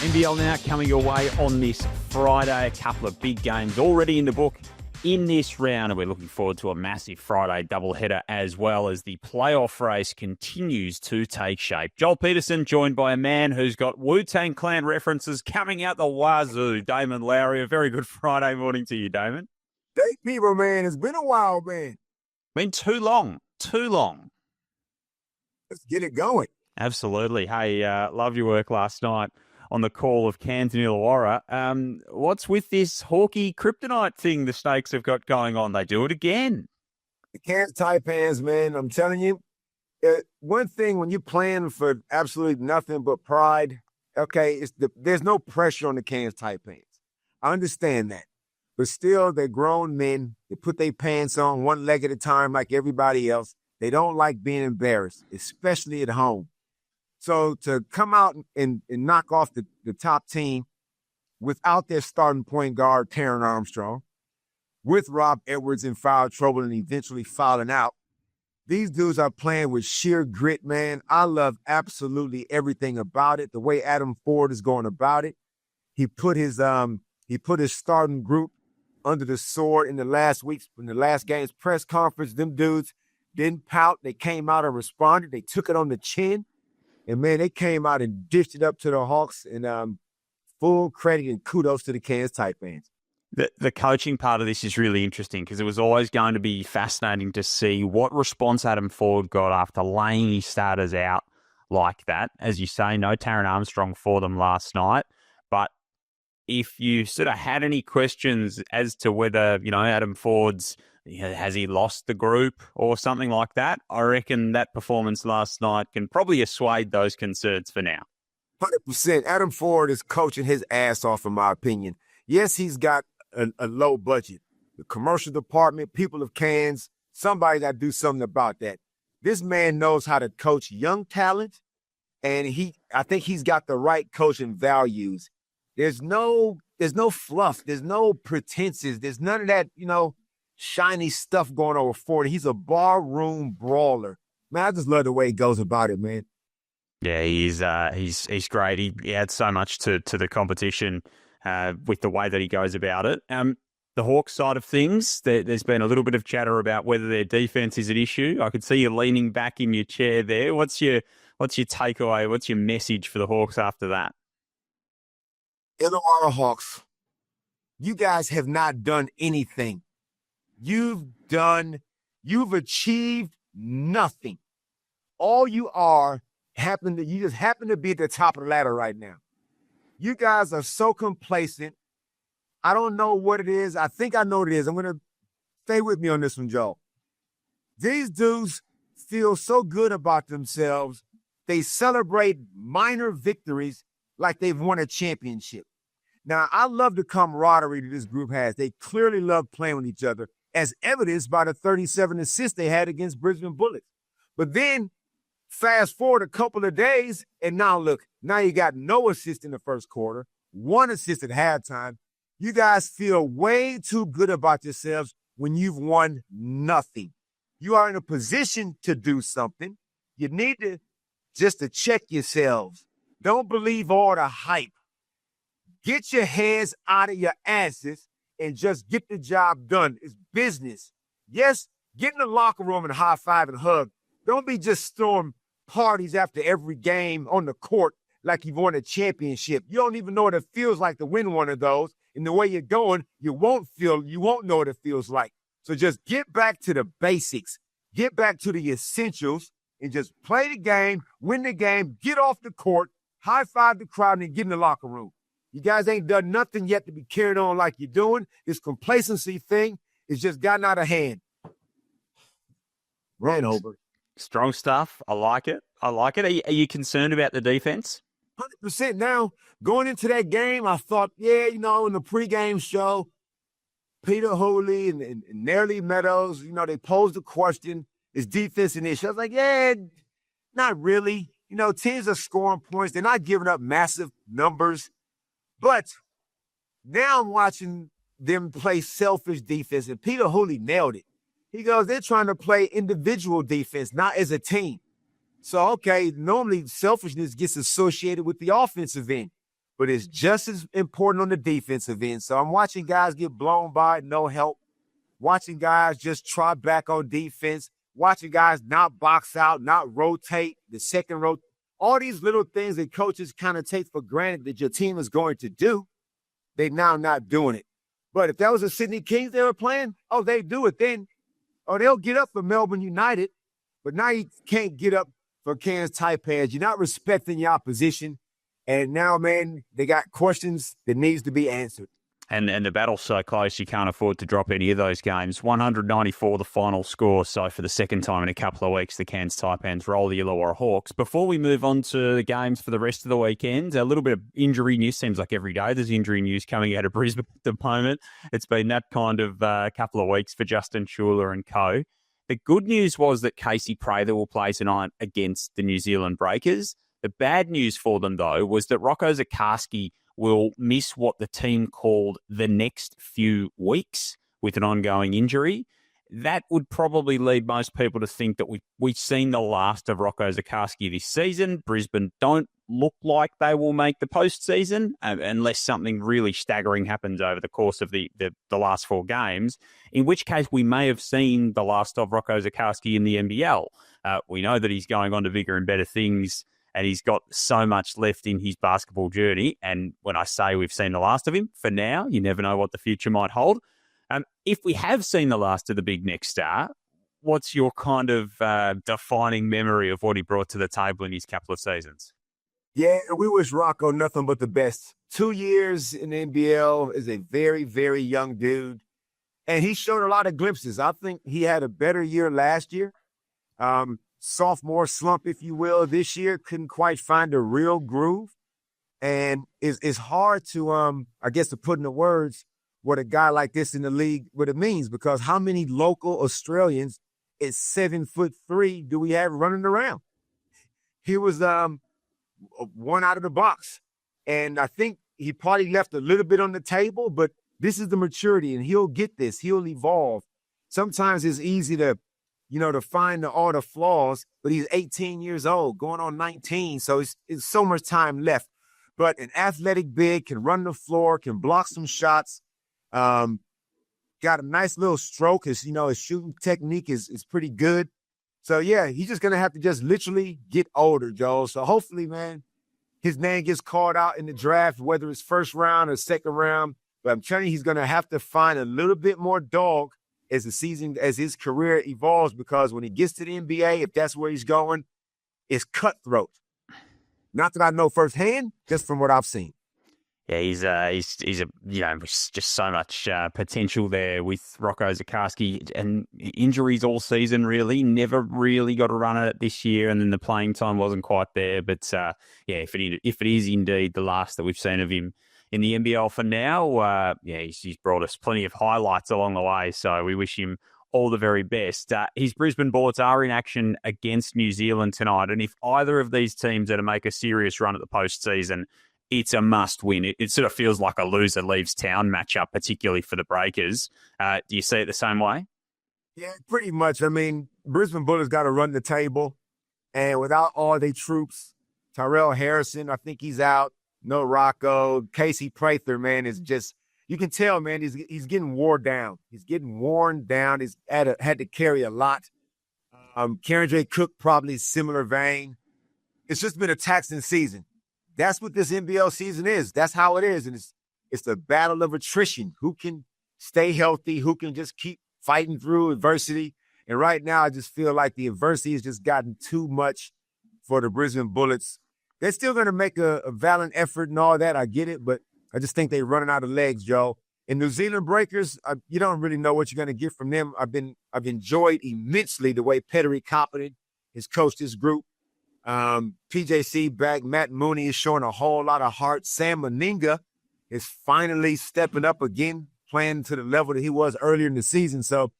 NBL Now coming your way on this Friday. A couple of big games already in the book in this round, and we're looking forward to a massive Friday doubleheader as well as the playoff race continues to take shape. Joel Peterson joined by a man who's got Wu-Tang Clan references coming out the wazoo, Damon Lowery. A very good Friday morning to you, Damon. Thank people, man. It's been a while, man. Been too long. Let's get it going. Absolutely. Hey, loved your work last night on the call of Cairns and Illawarra. What's with this Hawkie Kryptonite thing the Snakes have got going on? They do it again. The Cairns Taipans, man, I'm telling you, one thing when you're playing for absolutely nothing but pride, okay, there's no pressure on the Cairns Taipans. I understand that. But still, they're grown men. They put their pants on one leg at a time like everybody else. They don't like being embarrassed, especially at home. So to come out and knock off the top team without their starting point guard, Taron Armstrong, with Rob Edwards in foul trouble and eventually fouling out, these dudes are playing with sheer grit, man. I love absolutely everything about it. The way Adam Ford is going about it. He put his starting group under the sword in the last game's press conference. Them dudes didn't pout. They came out and responded. They took it on the chin. And, man, they came out and dished it up to the Hawks, and full credit and kudos to the Cairns Taipans. The coaching part of this is really interesting because it was always going to be fascinating to see what response Adam Ford got after laying his starters out like that. As you say, no Taron Armstrong for them last night. But if you sort of had any questions as to whether, Adam Ford's, has he lost the group or something like that, I reckon that performance last night can probably assuage those concerns for now. 100%. Adam Ford is coaching his ass off, in my opinion. Yes, he's got a low budget. The commercial department, people of Cairns, somebody got to do something about that. This man knows how to coach young talent, and I think he's got the right coaching values. There's no fluff. There's no pretenses. There's none of that, shiny stuff going on with Ford. He's a barroom brawler. Man, I just love the way he goes about it, man. Yeah, he's great. He adds so much to the competition with the way that he goes about it. The Hawks side of things, there's been a little bit of chatter about whether their defense is an issue. I could see you leaning back in your chair there. What's your takeaway? What's your message for the Hawks after that? Illawarra Hawks, you guys have not done anything. You've achieved nothing. All you you just happen to be at the top of the ladder right now. You guys are so complacent. I don't know what it is. I think I know what it is. I'm going to stay with me on this one, Joe. These dudes feel so good about themselves. They celebrate minor victories like they've won a championship. Now, I love the camaraderie that this group has. They clearly love playing with each other, as evidenced by the 37 assists they had against Brisbane Bullets. But then, fast forward a couple of days, and now you got no assist in the first quarter, one assist at halftime. You guys feel way too good about yourselves when you've won nothing. You are in a position to do something. You need to check yourselves. Don't believe all the hype. Get your heads out of your asses and just get the job done. It's business. Yes, get in the locker room and high five and hug. Don't be just throwing parties after every game on the court like you've won a championship. You don't even know what it feels like to win one of those. And the way you're going, you won't know what it feels like. So just get back to the basics. Get back to the essentials and just play the game, win the game, get off the court, high five the crowd, and get in the locker room. You guys ain't done nothing yet to be carried on like you're doing. This complacency thing has just gotten out of hand. Ran over. Strong stuff. I like it. Are you concerned about the defense? 100% now. Going into that game, I thought, in the pregame show, Peter Hooley and Nerly Meadows, they posed the question, is defense an issue? I was like, not really. Teams are scoring points. They're not giving up massive numbers. But now I'm watching them play selfish defense, and Peter Hooley nailed it. He goes, they're trying to play individual defense, not as a team. So, okay, normally selfishness gets associated with the offensive end. but it's just as important on the defensive end. So I'm watching guys get blown by, no help, watching guys just try back on defense, watching guys not box out, not rotate, the second row, all these little things that coaches kind of take for granted that your team is going to do, they now not doing it. But if that was a Sydney Kings they were playing, they do it then. Or they'll get up for Melbourne United, but now you can't get up for Cairns Taipans. You're not respecting your opposition. And now, man, they got questions that needs to be answered. And the battle's so close, you can't afford to drop any of those games. 194 the final score. So for the second time in a couple of weeks, the Cairns Taipans roll the Illawarra Hawks. Before we move on to the games for the rest of the weekend, a little bit of injury news. Seems like every day there's injury news coming out of Brisbane at the moment. It's been that kind of couple of weeks for Justin Schuler and co. The good news was that Casey Prather will play tonight against the New Zealand Breakers. The bad news for them, though, was that Rocco Zikarsky will miss what the team called the next few weeks with an ongoing injury. That would probably lead most people to think that we've seen the last of Rocco Zikarsky this season. Brisbane don't look like they will make the postseason unless something really staggering happens over the course of the last 4 games, in which case we may have seen the last of Rocco Zikarsky in the NBL. We know that he's going on to bigger and better things, and he's got so much left in his basketball journey. And when I say we've seen the last of him, for now, you never know what the future might hold. If we have seen the last of the big next star, what's your kind of defining memory of what he brought to the table in his couple of seasons? Yeah, we wish Rocco nothing but the best. 2 years in the NBL is a very, very young dude. And he showed a lot of glimpses. I think he had a better year last year. Sophomore slump, if you will, this year. Couldn't quite find a real groove. And it's hard to, I guess, to put into words what a guy like this in the league, what it means, because how many local Australians at 7'3" do we have running around? He was one out of the box. And I think he probably left a little bit on the table, but this is the maturity, and he'll get this. He'll evolve. Sometimes it's easy to find all the flaws, but he's 18 years old, going on 19, so it's so much time left. But an athletic big, can run the floor, can block some shots, got a nice little stroke. His shooting technique is pretty good. So, yeah, he's just going to have to just literally get older, Joel. So, hopefully, man, his name gets called out in the draft, whether it's first round or second round. But I'm telling you, he's going to have to find a little bit more dog as his career evolves, because when he gets to the NBA, if that's where he's going, it's cutthroat. Not that I know firsthand, just from what I've seen. Yeah, he's just so much potential there with Rocco Zikarsky, and injuries all season, really. Never really got a run at it this year, and then the playing time wasn't quite there. But, if it is indeed the last that we've seen of him in the NBL for now, he's brought us plenty of highlights along the way, so we wish him all the very best. His Brisbane Bullets are in action against New Zealand tonight, and if either of these teams are to make a serious run at the postseason, it's a must-win. It sort of feels like a loser-leaves-town matchup, particularly for the Breakers. Do you see it the same way? Yeah, pretty much. I mean, Brisbane Bullets got to run the table, and without all their troops, Tyrell Harrison, I think he's out. No Rocco. Casey Prather, man, is just, you can tell, man, he's getting worn down. He's getting worn down. He's had to carry a lot. Karen J. Cook, probably similar vein. It's just been a taxing season. That's what this NBL season is. That's how it is. And it's a battle of attrition. Who can stay healthy? Who can just keep fighting through adversity? And right now, I just feel like the adversity has just gotten too much for the Brisbane Bullets. They're still going to make a valiant effort and all that. I get it, but I just think they're running out of legs, Joe. And New Zealand Breakers, you don't really know what you're going to get from them. I've enjoyed immensely the way Pettery Competent has coached this group. PJC back, Matt Mooney is showing a whole lot of heart. Sam Meninga is finally stepping up again, playing to the level that he was earlier in the season. So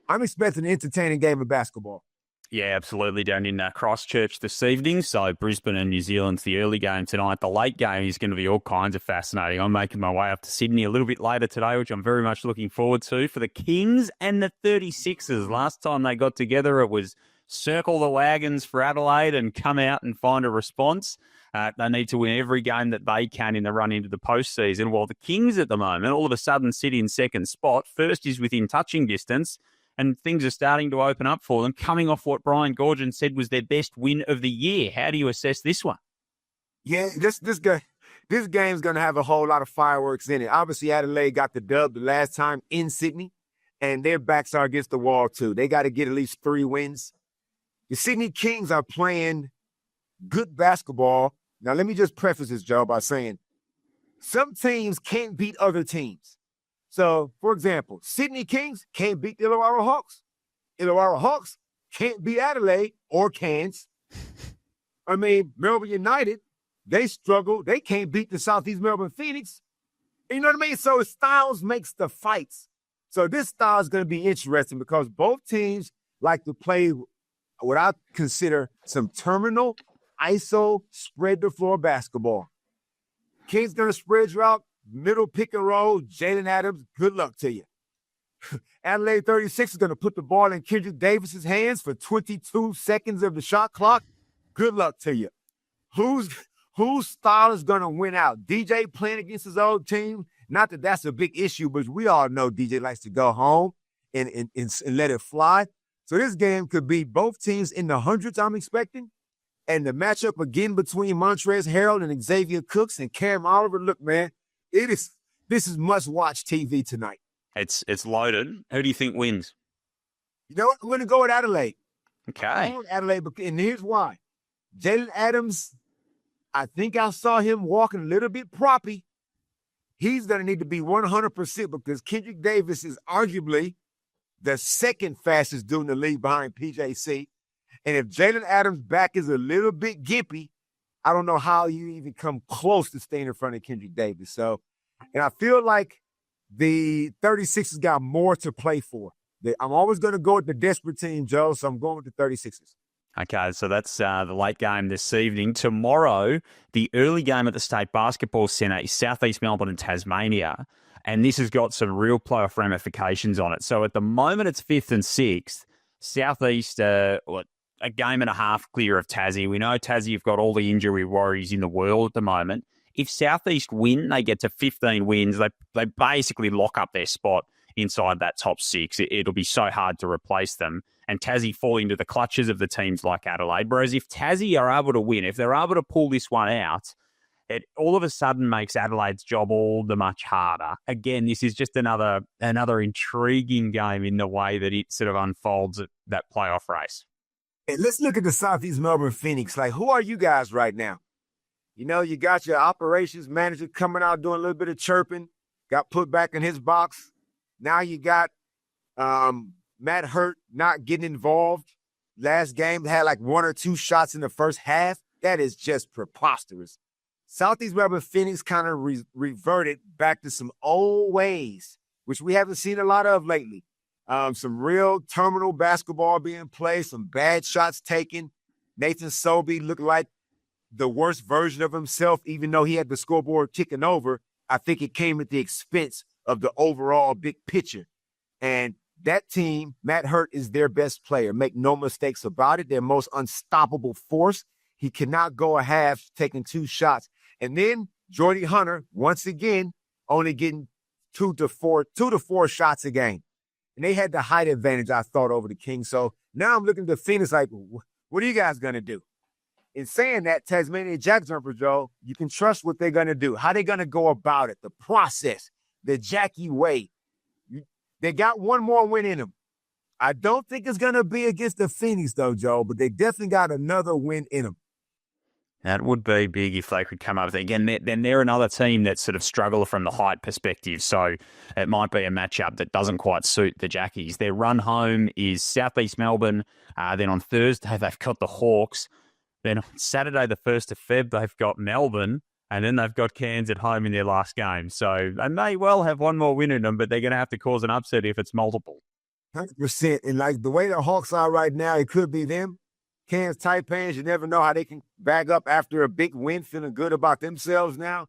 I'm expecting an entertaining game of basketball. Yeah, absolutely, down in Christchurch this evening. So Brisbane and New Zealand's the early game tonight. The late game is going to be all kinds of fascinating. I'm making my way up to Sydney a little bit later today, which I'm very much looking forward to, for the Kings and the 36ers. Last time they got together, it was circle the wagons for Adelaide and come out and find a response. They need to win every game that they can in the run into the postseason. While the Kings at the moment, all of a sudden, sit in second spot. First is within touching distance, and things are starting to open up for them, coming off what Brian Goorjian said was their best win of the year. How do you assess this one? Yeah, this game's going to have a whole lot of fireworks in it. Obviously, Adelaide got the dub the last time in Sydney, and their backs are against the wall, too. They got to get at least 3 wins. The Sydney Kings are playing good basketball. Now, let me just preface this, Joe, by saying some teams can't beat other teams. So, for example, Sydney Kings can't beat the Illawarra Hawks. Illawarra Hawks can't beat Adelaide or Cairns. I mean, Melbourne United, they struggle. They can't beat the South East Melbourne Phoenix. You know what I mean? So styles makes the fights. So this style is going to be interesting because both teams like to play what I consider some terminal ISO spread the floor basketball. Kings going to spread you out, middle pick and roll, Jalen Adams, good luck to you. Adelaide 36 is going to put the ball in Kendrick Davis's hands for 22 seconds of the shot clock. Good luck to you. Whose style is going to win out? DJ playing against his old team? Not that that's a big issue, but we all know DJ likes to go home and let it fly. So this game could be both teams in the hundreds, I'm expecting. And the matchup again between Montrezl Harrell and Xavier Cooks and Cam Oliver, look, man, this is must-watch TV tonight. It's loaded. Who do you think wins? You know what? I'm going to go with Adelaide. Okay. I'm going with Adelaide, and here's why. Jalen Adams, I think I saw him walking a little bit proppy. He's going to need to be 100% because Kendrick Davis is arguably the second fastest dude in the league behind PJC. And if Jalen Adams' back is a little bit gimpy, I don't know how you even come close to staying in front of Kendrick Davis. So, and I feel like the 36ers got more to play for. I'm always going to go with the desperate team, Joe, so I'm going with the 36ers. Okay, so that's the late game this evening. Tomorrow, the early game at the State Basketball Centre is South East Melbourne and Tasmania, and this has got some real playoff ramifications on it. So at the moment, it's 5th and 6th. South East, a game and a half clear of Tassie. We know Tassie have got all the injury worries in the world at the moment. If South East win, they get to 15 wins. They basically lock up their spot inside that top 6. It'll be so hard to replace them. And Tassie fall into the clutches of the teams like Adelaide. Whereas if Tassie are able to win, if they're able to pull this one out, it all of a sudden makes Adelaide's job all the much harder. Again, this is just another intriguing game in the way that it sort of unfolds at that playoff race. And let's look at the Southeast Melbourne Phoenix. Like, who are you guys right now? You know, you got your operations manager coming out doing a little bit of chirping, got put back in his box. Now you got Matt Hurt not getting involved. Last game had like 1 or 2 shots in the first half. That is just preposterous. Southeast Melbourne Phoenix kind of reverted back to some old ways, which we haven't seen a lot of lately. Some real terminal basketball being played, some bad shots taken. Nathan Sobey looked like the worst version of himself, even though he had the scoreboard ticking over. I think it came at the expense of the overall big picture. And that team, Matt Hurt is their best player. Make no mistakes about it. Their most unstoppable force. He cannot go a half taking 2 shots. And then Jordy Hunter, once again, only getting 2 to 4 shots a game. And they had the height advantage, I thought, over the Kings. So now I'm looking at the Phoenix like, what are you guys going to do? In saying that, Tasmania JackJumpers, Joe, you can trust what they're going to do. How they're going to go about it, the process, the Jackie way. They got one more win in them. I don't think it's going to be against the Phoenix, though, Joe, but they definitely got another win in them. That would be big if they could come up with it. Again, then they're another team that sort of struggle from the height perspective, so it might be a matchup that doesn't quite suit the Jackies. Their run home is South East Melbourne. Then on Thursday, they've got the Hawks. Then on Saturday, the 1st of Feb, they've got Melbourne. And then they've got Cairns at home in their last game. So they may well have one more win in them, but they're going to have to cause an upset if it's multiple. 100%. And like the way the Hawks are right now, it could be them. Cairns Taipans, you never know how they can bag up after a big win, feeling good about themselves now.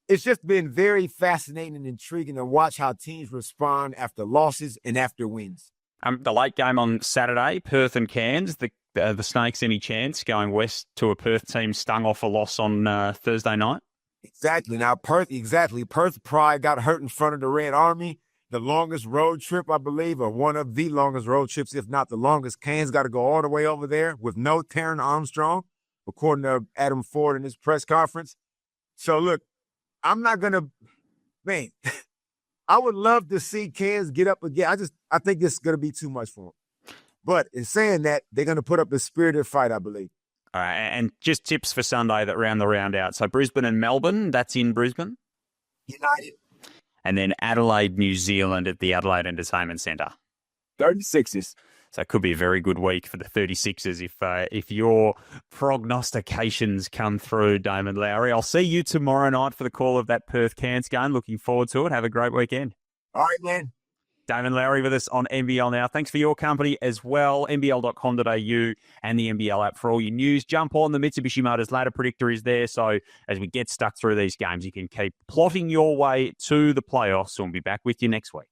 It's just been very fascinating and intriguing to watch how teams respond after losses and after wins. The late game on Saturday, Perth and Cairns. The Snakes, any chance going west to a Perth team stung off a loss on Thursday night? Exactly. Now, Perth Pride got hurt in front of the Red Army. The longest road trip, I believe, or one of the longest road trips, if not the longest. Cairns got to go all the way over there with no Taron Armstrong, according to Adam Ford in his press conference. So, look, I'm not going to, man, I would love to see Cairns get up again. I think this is going to be too much for them. But in saying that, they're going to put up a spirited fight, I believe. All right, and just tips for Sunday that round the round out. So Brisbane and Melbourne, that's in Brisbane. United. And then Adelaide, New Zealand at the Adelaide Entertainment Centre. 36ers. So it could be a very good week for the 36ers if your prognostications come through, Damon Lowery. I'll see you tomorrow night for the call of that Perth-Cairns game. Looking forward to it. Have a great weekend. All right, man. Damon Lowery with us on NBL Now. Thanks for your company as well. NBL.com.au and the NBL app for all your news. Jump on. The Mitsubishi Motors ladder predictor is there. So as we get stuck through these games, you can keep plotting your way to the playoffs. So we'll be back with you next week.